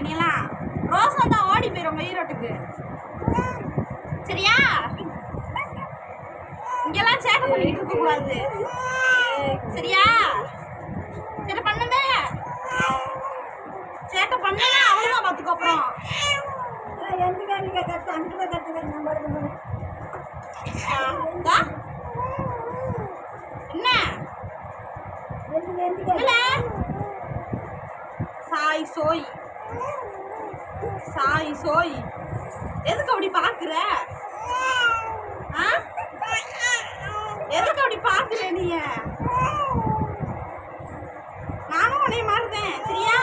நீலாம் ரோஸ் வந்தா ஓடி போயிடும் மெயிரோட்டுக்கு. சரியா? இங்கெல்லாம் சேட்டை பண்ணிட்டு இருக்க கூடாது. சரியா? சேட்டை பண்ணுமே. சேட்டை பண்ணா அவ்வளவுதான் பாத்துக்கோ. அப்புறம் என்ன சாய் சோய் சாய் சோய் எதுக்கு அப்படி பாக்குற? எதுக்கு அப்படி பாக்குற? நீ நானும் உன்னைய மாறுதேன். சரியா?